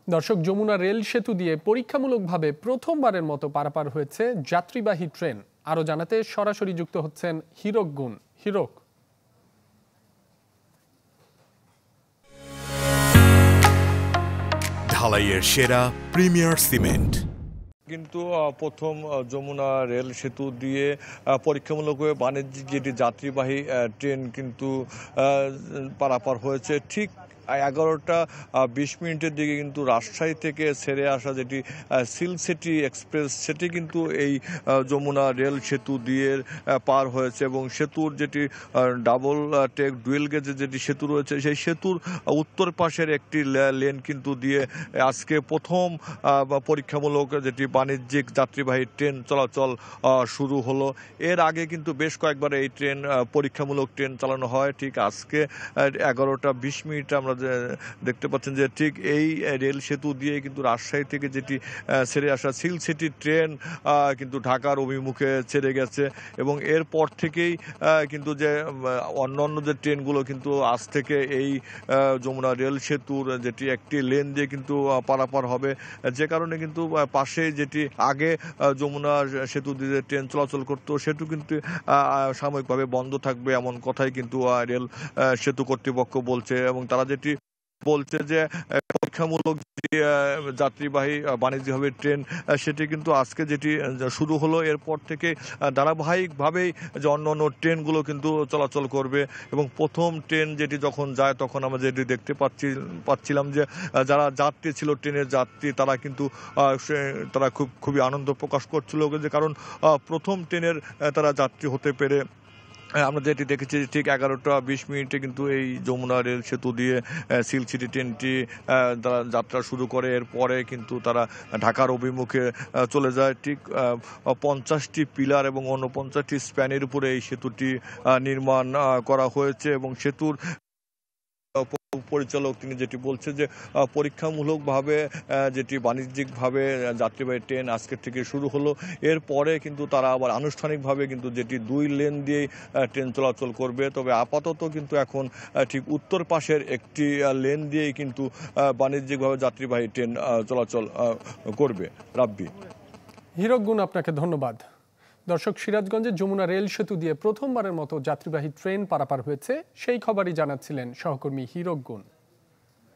দর্শক, যমুনা রেল সেতু দিয়ে পরীক্ষামূলকভাবে প্রথমবারের মতো পারাপার হয়েছে যাত্রীবাহী ট্রেন। আরো জানাতে সরাসরি যুক্ত হচ্ছেন হীরক গুণ। হীরক, ঢালাইয়ের সেরা প্রিমিয়ার সিমেন্ট। কিন্তু প্রথম যমুনা রেল সেতু দিয়ে পরীক্ষামূলকভাবে বাণিজ্যিক যেটি যাত্রীবাহী ট্রেন কিন্তু পারাপার হয়েছে। ঠিক 11টা 20 মিনিটের দিকে কিন্তু রাজশাহী থেকে ছেড়ে আসা যেটি সিল্ক সিটি এক্সপ্রেস সেটি কিন্তু এই যমুনা রেল সেতু দিয়ে পার হয়েছে এবং সেতুর যেটি ডাবল টেক ডুয়েল গেজের যেটি সেতু রয়েছে সেই সেতুর উত্তর পাশের একটি লেন কিন্তু দিয়ে আজকে প্রথম পরীক্ষামূলক যেটি বাণিজ্যিক যাত্রীবাহী ট্রেন চলাচল শুরু হলো। এর আগে কিন্তু বেশ কয়েকবার এই ট্রেন পরীক্ষামূলক ট্রেন চালানো হয়। ঠিক আজকে 11টা 20 মিনিটে আমরা দেখতে পাচ্ছেন যে ঠিক এই রেল সেতু দিয়ে কিন্তু রাজশাহী থেকে যেটি ছেড়ে আসা সিল্ক সিটি ট্রেন কিন্তু ঢাকার অভিমুখে ছেড়ে গেছে এবং এরপর থেকেই কিন্তু যে অন্যান্য যে ট্রেনগুলো কিন্তু আজ থেকে এই যমুনা রেল সেতুর যেটি একটি লেন দিয়ে কিন্তু পারাপার হবে, যে কারণে কিন্তু পাশে যেটি আগে যমুনা সেতু দিয়ে ট্রেন চলাচল করতো সেটু কিন্তু সাময়িকভাবে বন্ধ থাকবে এমন কথাই কিন্তু রেল সেতু কর্তৃপক্ষ বলছে এবং তারা যেটি বলছে যে পরীক্ষামূলক যাত্রীবাহী বাণিজ্যিকভাবে ট্রেন সেটি কিন্তু আজকে যেটি শুরু হলো এরপর থেকে ধারাবাহিকভাবেই যে অন্যান্য ট্রেনগুলো কিন্তু চলাচল করবে এবং প্রথম ট্রেন যেটি যখন যায় তখন আমরা যেটি দেখতে পাচ্ছিলাম যে যারা যাত্রী ছিল, ট্রেনের যাত্রী, তারা কিন্তু তারা খুবই আনন্দ প্রকাশ করছিল যে কারণ প্রথম ট্রেনের তারা যাত্রী হতে পেরে। আমরা যেটি দেখেছি ঠিক 11টা 20 মিনিটে কিন্তু এই যমুনা রেল সেতু দিয়ে সিল্ক সিটি ট্রেনটি যাত্রা শুরু করে। এরপরে কিন্তু তারা ঢাকার অভিমুখে চলে যায়। ঠিক 50টি পিলার এবং 49টি স্প্যানের উপরে এই সেতুটি নির্মাণ করা হয়েছে এবং সেতুর পরিচালক তিনি যেটি বলছে যে পরীক্ষামূলকভাবে যেটি বাণিজ্যিকভাবে যাত্রীবাহী ট্রেন আজকের থেকে শুরু হলো, এরপরে কিন্তু তারা আবার আনুষ্ঠানিকভাবে কিন্তু যেটি 2 লেন দিয়েই ট্রেন চলাচল করবে। তবে আপাতত কিন্তু এখন ঠিক উত্তর পাশের একটি লেন দিয়েই কিন্তু বাণিজ্যিকভাবে যাত্রীবাহী ট্রেন চলাচল করবে। রাব্বি। হীরক গুণ, আপনাকে ধন্যবাদ। দর্শক, সিরাজগঞ্জে যমুনা রেল সেতু দিয়ে প্রথমবারের মতো যাত্রীবাহী ট্রেন পারাপার হয়েছে সেই খবরই জানাচ্ছিলেন সহকর্মী হীরক গুণ।